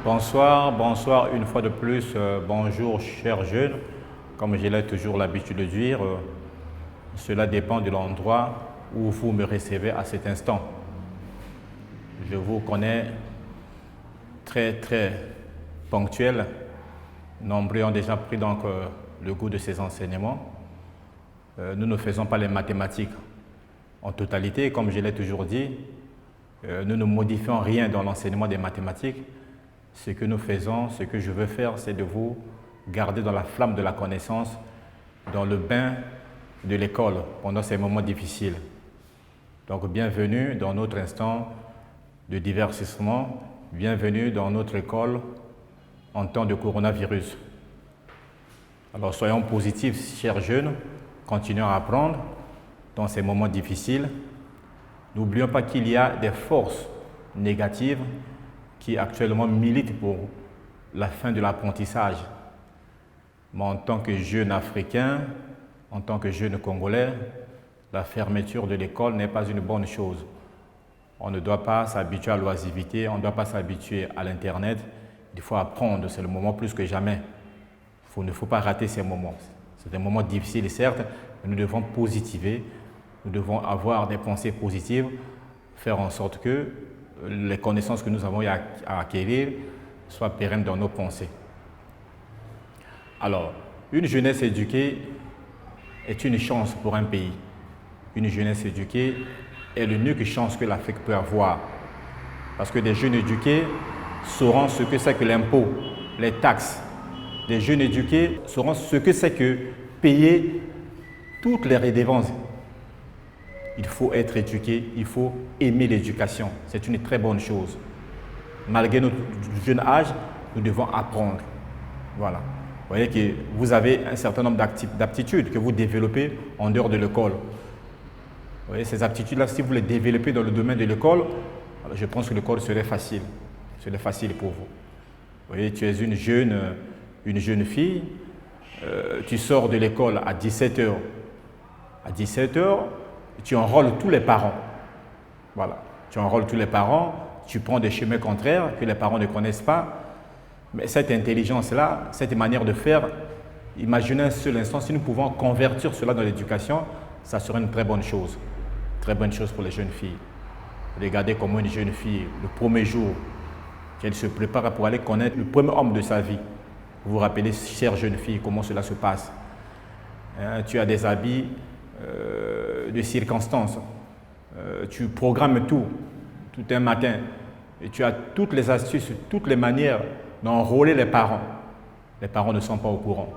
Bonsoir, bonsoir une fois de plus. Bonjour chers jeunes. Comme j'ai toujours l'habitude de dire, cela dépend de l'endroit où vous me recevez à cet instant. Je vous connais très ponctuel. Nombreux ont déjà pris donc le goût de ces enseignements. Nous ne faisons pas les mathématiques en totalité, comme je l'ai toujours dit. Nous ne modifions rien dans l'enseignement des mathématiques. Ce que nous faisons, ce que je veux faire, c'est de vous garder dans la flamme de la connaissance, dans le bain de l'école pendant ces moments difficiles. Donc bienvenue dans notre instant de divertissement, bienvenue dans notre école en temps de coronavirus. Alors soyons positifs, chers jeunes, continuons à apprendre dans ces moments difficiles. N'oublions pas qu'il y a des forces négatives qui actuellement militent pour la fin de l'apprentissage. Mais en tant que jeune Africain, en tant que jeune Congolais, la fermeture de l'école n'est pas une bonne chose. On ne doit pas s'habituer à l'oisiveté, on ne doit pas s'habituer à l'Internet. Il faut apprendre, c'est le moment plus que jamais. Il ne faut pas rater ces moments. C'est des moments difficiles, certes, mais nous devons positiver, nous devons avoir des pensées positives, faire en sorte que les connaissances que nous avons à acquérir soient pérennes dans nos pensées. Alors, une jeunesse éduquée est une chance pour un pays. Une jeunesse éduquée est l'unique chance que l'Afrique peut avoir. Parce que des jeunes éduqués sauront ce que c'est que l'impôt, les taxes. Des jeunes éduqués sauront ce que c'est que payer toutes les redevances. Il faut être éduqué, il faut aimer l'éducation. C'est une très bonne chose. Malgré notre jeune âge, nous devons apprendre. Voilà. Vous voyez que vous avez un certain nombre d'aptitudes que vous développez en dehors de l'école. Vous voyez, ces aptitudes-là, si vous les développez dans le domaine de l'école, je pense que l'école serait facile. Serait facile pour vous. Vous voyez, tu es une jeune fille, tu sors de l'école à 17 h. À 17 h, tu enrôles tous les parents. Voilà. Tu enrôles tous les parents, tu prends des chemins contraires que les parents ne connaissent pas. Mais cette intelligence-là, cette manière de faire, imaginez un seul instant, si nous pouvons convertir cela dans l'éducation, ça serait une très bonne chose. Très bonne chose pour les jeunes filles. Regardez comment une jeune fille, le premier jour qu'elle se prépare pour aller connaître le premier homme de sa vie. Vous vous rappelez, chère jeune fille, comment cela se passe. Tu as des habits de circonstances. Tu programmes tout un matin. Et tu as toutes les astuces, toutes les manières d'enrôler les parents. Les parents ne sont pas au courant.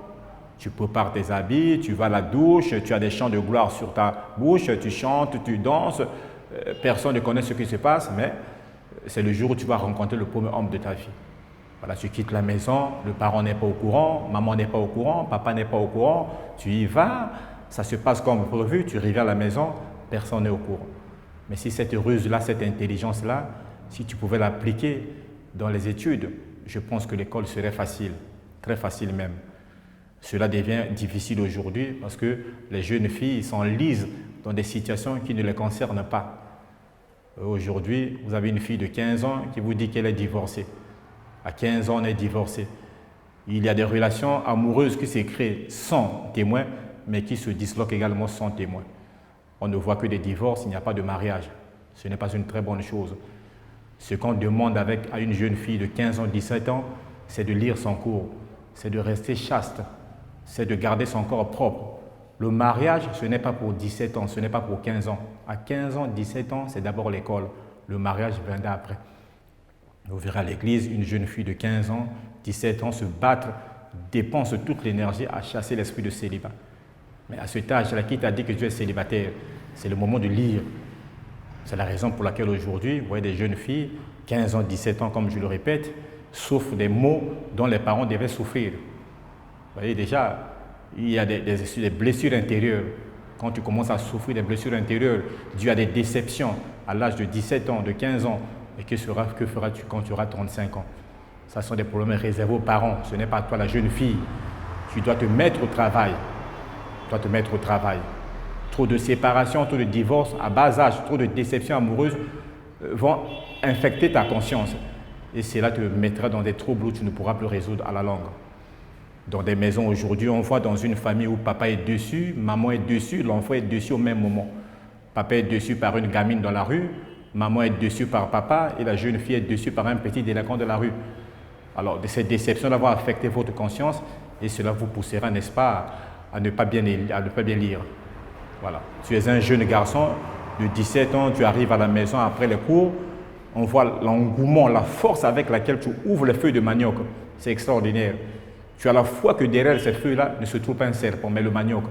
Tu prépares tes habits, tu vas à la douche, tu as des chants de gloire sur ta bouche, tu chantes, tu danses. Personne ne connaît ce qui se passe, mais c'est le jour où tu vas rencontrer le premier homme de ta vie. Voilà, tu quittes la maison, le parent n'est pas au courant, maman n'est pas au courant, papa n'est pas au courant, tu y vas, ça se passe comme prévu, tu reviens à la maison, personne n'est au courant. Mais si cette ruse-là, cette intelligence-là, si tu pouvais l'appliquer dans les études, je pense que l'école serait facile, très facile même. Cela devient difficile aujourd'hui parce que les jeunes filles s'enlisent dans des situations qui ne les concernent pas. Aujourd'hui, vous avez une fille de 15 ans qui vous dit qu'elle est divorcée. À 15 ans, on est divorcé. Il y a des relations amoureuses qui se créent sans témoin, mais qui se disloquent également sans témoin. On ne voit que des divorces, il n'y a pas de mariage. Ce n'est pas une très bonne chose. Ce qu'on demande à une jeune fille de 15 ans, 17 ans, c'est de lire son cours, c'est de rester chaste, c'est de garder son corps propre. Le mariage, ce n'est pas pour 17 ans, ce n'est pas pour 15 ans. À 15 ans, 17 ans, c'est d'abord l'école. Le mariage viendra après. Vous verrez à l'église une jeune fille de 15 ans, 17 ans se battre, dépense toute l'énergie à chasser l'esprit de célibat. Mais à cet âge-là, qui t'a dit que tu es célibataire? C'est le moment de lire. C'est la raison pour laquelle aujourd'hui, vous voyez des jeunes filles, 15 ans, 17 ans, comme je le répète, souffrent des maux dont les parents devaient souffrir. Vous voyez déjà, il y a des blessures intérieures. Quand tu commences à souffrir des blessures intérieures dues à des déceptions à l'âge de 17 ans, de 15 ans, et que feras-tu quand tu auras 35 ans? Ce sont des problèmes réservés aux parents. Ce n'est pas toi la jeune fille. Tu dois te mettre au travail. Tu dois te mettre au travail. Trop de séparations, trop de divorces à bas âge, trop de déceptions amoureuses vont infecter ta conscience. et cela te mettra dans des troubles où tu ne pourras plus résoudre à la longue. Dans des maisons aujourd'hui, on voit dans une famille où papa est dessus, maman est dessus, l'enfant est dessus au même moment. Papa est dessus par une gamine dans la rue, maman est dessus par papa et la jeune fille est dessus par un petit délinquant de la rue. Alors, cette déception va affecter votre conscience et cela vous poussera, n'est-ce pas, à ne pas bien lire. Voilà. Tu es un jeune garçon de 17 ans, tu arrives à la maison après les cours, on voit l'engouement, la force avec laquelle tu ouvres les feuilles de manioc. C'est extraordinaire. Tu as la foi que derrière ces feuilles-là ne se trouve pas un serpent, mais le manioc.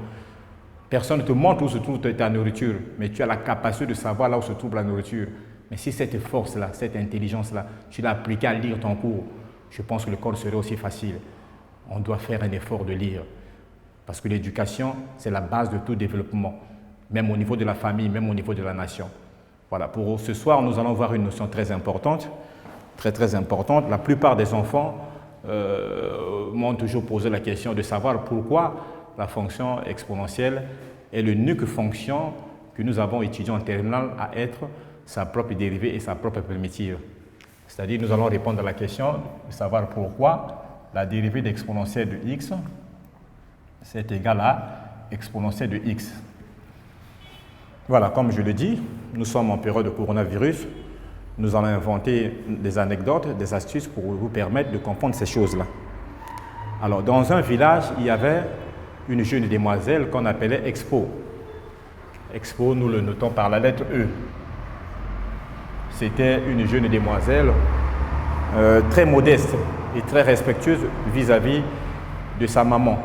Personne ne te montre où se trouve ta nourriture, mais tu as la capacité de savoir là où se trouve la nourriture. Mais si cette force-là, cette intelligence-là, tu l'as appliquée à lire ton cours, je pense que le l'école serait aussi facile. On doit faire un effort de lire. Parce que l'éducation, c'est la base de tout développement, même au niveau de la famille, même au niveau de la nation. Voilà, pour ce soir, nous allons voir une notion très importante, très importante. La plupart des enfants m'ont toujours posé la question de savoir pourquoi la fonction exponentielle est l'unique fonction que nous avons étudiée en terminale à être sa propre dérivée et sa propre primitive. C'est-à-dire, nous allons répondre à la question de savoir pourquoi la dérivée d'exponentielle de x c'est égal à exponentielle de x. Voilà, comme je le dis, nous sommes en période de coronavirus. Nous allons inventer des anecdotes, des astuces pour vous permettre de comprendre ces choses-là. Alors, dans un village, il y avait une jeune demoiselle qu'on appelait Expo. Expo, nous le notons par la lettre E. C'était une jeune demoiselle très modeste et très respectueuse vis-à-vis de sa maman.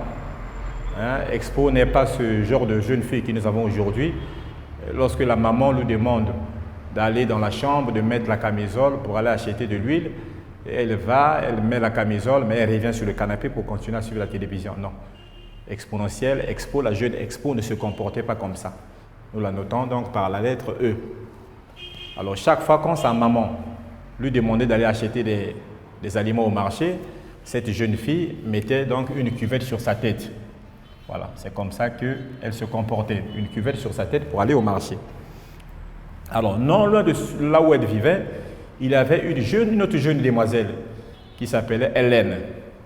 Expo n'est pas ce genre de jeune fille que nous avons aujourd'hui. Lorsque la maman lui demande d'aller dans la chambre, de mettre la camisole pour aller acheter de l'huile, elle va, elle met la camisole, mais elle revient sur le canapé pour continuer à suivre la télévision. Non. Exponentielle, Expo, la jeune Expo ne se comportait pas comme ça. Nous la notons donc par la lettre E. Alors chaque fois quand sa maman lui demandait d'aller acheter des aliments au marché, cette jeune fille mettait donc une cuvette sur sa tête. Voilà, c'est comme ça qu'elle se comportait, une cuvette sur sa tête pour aller au marché. Alors, non loin de là où elle vivait, il y avait une autre jeune demoiselle qui s'appelait Hélène.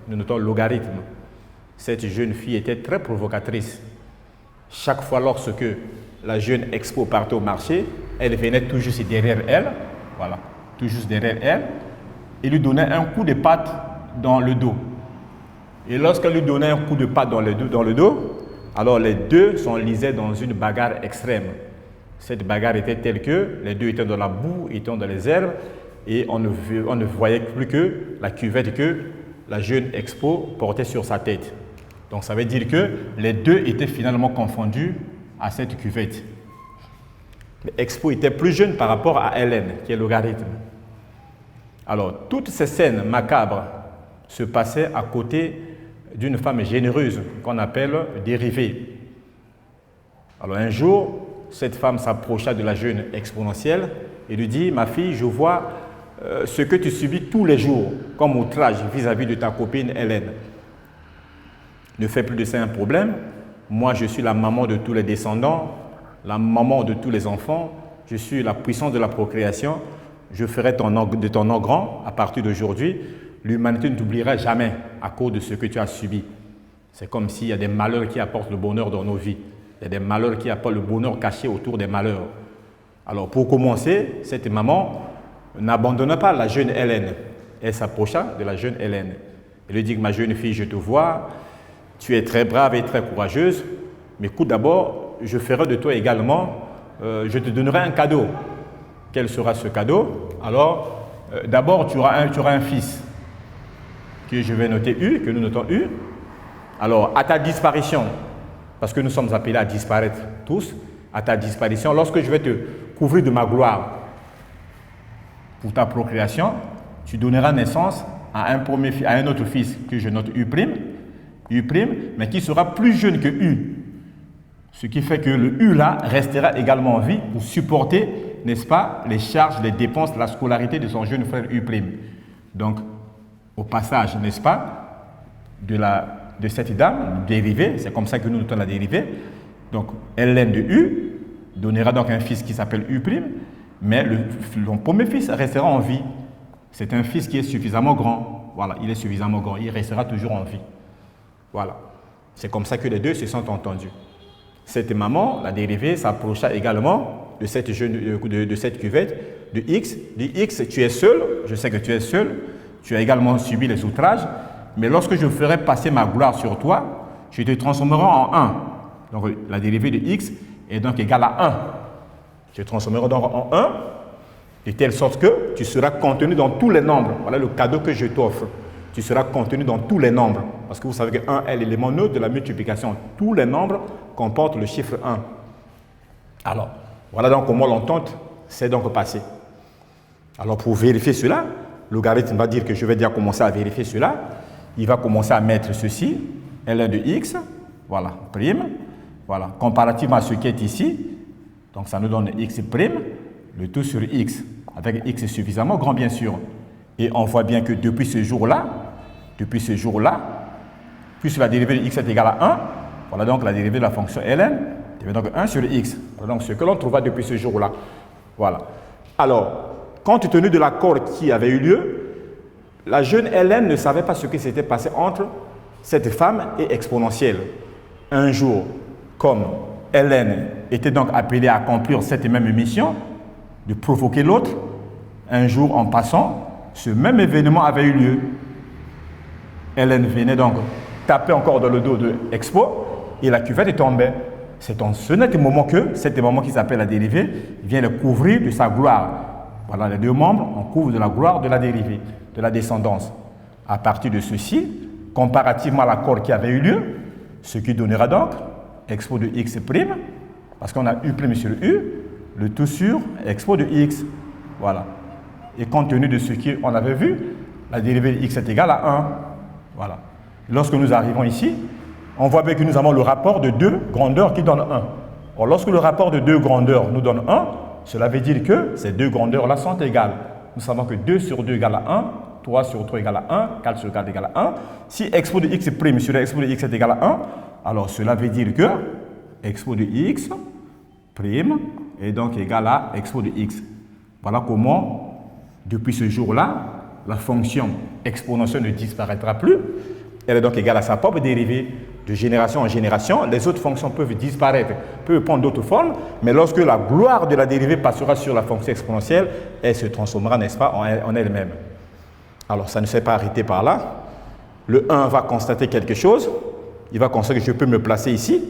Nous notons le logarithme. Cette jeune fille était très provocatrice. Chaque fois lorsque la jeune Expo partait au marché, elle venait tout juste derrière elle, voilà, tout juste derrière elle, et lui donnait un coup de patte dans le dos. Et lorsqu'elle lui donnait un coup de patte dans le dos, alors les deux s'enlisaient dans une bagarre extrême. Cette bagarre était telle que les deux étaient dans la boue, étaient dans les herbes, et on ne voyait plus que la cuvette que la jeune Expo portait sur sa tête. Donc ça veut dire que les deux étaient finalement confondus à cette cuvette. Expo était plus jeune par rapport à Hélène, qui est logarithme. Alors, toutes ces scènes macabres se passaient à côté d'une femme généreuse qu'on appelle dérivée. Alors, un jour, cette femme s'approcha de la jeune exponentielle et lui dit « Ma fille, je vois ce que tu subis tous les jours comme outrage vis-à-vis de ta copine Hélène. Ne fais plus de ça un problème. Moi, je suis la maman de tous les descendants, la maman de tous les enfants. Je suis la puissance de la procréation. Je ferai de ton nom grand à partir d'aujourd'hui. L'humanité ne t'oubliera jamais à cause de ce que tu as subi. » C'est comme s'il y a des malheurs qui apportent le bonheur dans nos vies. Il y a des malheurs qui apportent le bonheur caché autour des malheurs. Alors, pour commencer, cette maman n'abandonna pas la jeune Hélène. Elle s'approcha de la jeune Hélène. Elle lui dit « Ma jeune fille, je te vois. Tu es très brave et très courageuse. Mais écoute, d'abord, je ferai de toi également, je te donnerai un cadeau. Quel sera ce cadeau? Alors, d'abord, tu auras un fils que je vais noter U, que nous notons U. Alors, à ta disparition, parce que nous sommes appelés à disparaître tous, à ta disparition, lorsque je vais te couvrir de ma gloire pour ta procréation, tu donneras naissance à un autre fils que je note U', mais qui sera plus jeune que U. Ce qui fait que le U là restera également en vie pour supporter, n'est-ce pas, les charges, les dépenses, la scolarité de son jeune frère U'. Donc, au passage, n'est-ce pas, de cette dame dérivée, c'est comme ça que nous notons la dérivée. Donc, Hélène de U donnera donc un fils qui s'appelle U', mais son premier fils restera en vie. c'est un fils qui est suffisamment grand. Voilà, il est suffisamment grand, il restera toujours en vie. Voilà. C'est comme ça que les deux se sont entendus. Cette maman, la dérivée, s'approcha également de cette cuvette, de X. Dit X, tu es seul, je sais que tu es seul, tu as également subi les outrages, mais lorsque je ferai passer ma gloire sur toi, je te transformerai en 1. Donc la dérivée de X est donc égale à 1. Je te transformerai donc en 1, de telle sorte que tu seras contenu dans tous les nombres. Voilà le cadeau que je t'offre. Tu seras contenu dans tous les nombres. Parce que vous savez que 1 est l'élément neutre de la multiplication. Tous les nombres comportent le chiffre 1. Alors, voilà donc comment l'entente s'est donc passée. Alors, pour vérifier cela, le logarithme va dire que je vais déjà commencer à vérifier cela. Il va commencer à mettre ceci, Ln de x, voilà, prime. Voilà, comparativement à ce qui est ici, donc ça nous donne x prime, le tout sur x, avec x suffisamment grand, bien sûr. Et on voit bien que depuis ce jour-là, puisque la dérivée de x est égale à 1, voilà donc la dérivée de la fonction ln devient donc 1 sur x. Voilà donc ce que l'on trouva depuis ce jour-là. Voilà. Alors, compte tenu de l'accord qui avait eu lieu, la jeune Hélène ne savait pas ce qui s'était passé entre cette femme et exponentielle. Un jour, comme Hélène était donc appelée à accomplir cette même mission, de provoquer l'autre, un jour en passant, ce même événement avait eu lieu. Hélène venait donc taper encore dans le dos de Expo et la cuvette est tombée. C'est en ce net moment que, cet moment qui s'appelle la dérivée, vient le couvrir de sa gloire. Voilà, les deux membres, on couvre de la gloire de la dérivée, de la descendance. À partir de ceci, comparativement à l'accord qui avait eu lieu, ce qui donnera donc expo de x', parce qu'on a u' sur u, le tout sur expo de x. Voilà. Et compte tenu de ce qu'on avait vu, la dérivée de x est égale à 1. Voilà. Lorsque nous arrivons ici, on voit bien que nous avons le rapport de 2 grandeurs qui donne 1. Or, lorsque le rapport de 2 grandeurs nous donne 1, cela veut dire que ces deux grandeurs-là sont égales. Nous savons que 2 sur 2 égale à 1, 3 sur 3 égale à 1, 4 sur 4 égale à 1. Si expo de x' sur expo de x est égal à 1, alors cela veut dire que expo de x' est donc égal à expo de x. Voilà comment, depuis ce jour-là, la fonction exponentielle ne disparaîtra plus. Elle est donc égale à sa propre dérivée. De génération en génération, les autres fonctions peuvent disparaître, peuvent prendre d'autres formes, mais lorsque la gloire de la dérivée passera sur la fonction exponentielle, elle se transformera, n'est-ce pas, en elle-même. Alors, ça ne s'est pas arrêté par là. Le 1 va constater quelque chose. Il va constater que je peux me placer ici.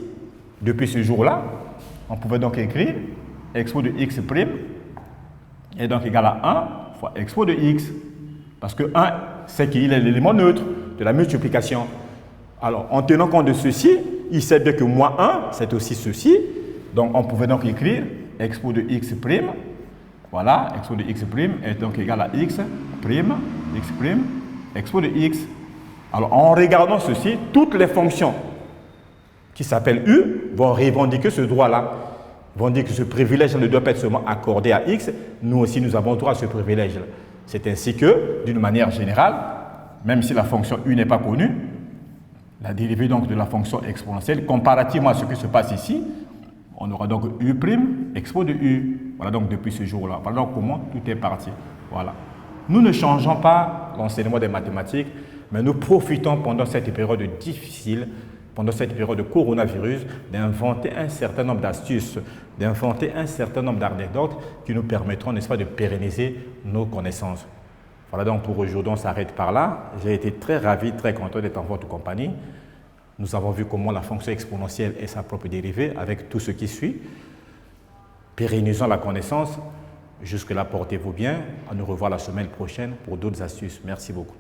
Depuis ce jour-là, on pouvait donc écrire expo de x' est donc égal à 1 fois expo de x. Parce que 1, c'est qu'il est l'élément neutre de la multiplication. Alors, en tenant compte de ceci, il sait bien que moins 1, c'est aussi ceci. Donc, on pouvait donc écrire expo de x'. Voilà, expo de x' est donc égal à x', expo de x. Alors, en regardant ceci, toutes les fonctions qui s'appellent u vont revendiquer ce droit-là. Vont dire que ce privilège ne doit pas être seulement accordé à x. Nous aussi, nous avons droit à ce privilège-là. C'est ainsi que, d'une manière générale, même si la fonction u n'est pas connue, la dérivée donc de la fonction exponentielle, comparativement à ce qui se passe ici, on aura donc u', expo de u. Voilà donc depuis ce jour-là. Voilà donc comment tout est parti. Voilà. Nous ne changeons pas l'enseignement des mathématiques, mais nous profitons pendant cette période difficile, pendant cette période de coronavirus, d'inventer un certain nombre d'astuces, d'inventer un certain nombre d'anecdotes qui nous permettront, n'est-ce pas, de pérenniser nos connaissances. Voilà donc pour aujourd'hui, on s'arrête par là. J'ai été très ravi, très content d'être en votre compagnie. Nous avons vu comment la fonction exponentielle est sa propre dérivée avec tout ce qui suit. Pérennisons la connaissance. Jusque-là, portez-vous bien. À nous revoir la semaine prochaine pour d'autres astuces. Merci beaucoup.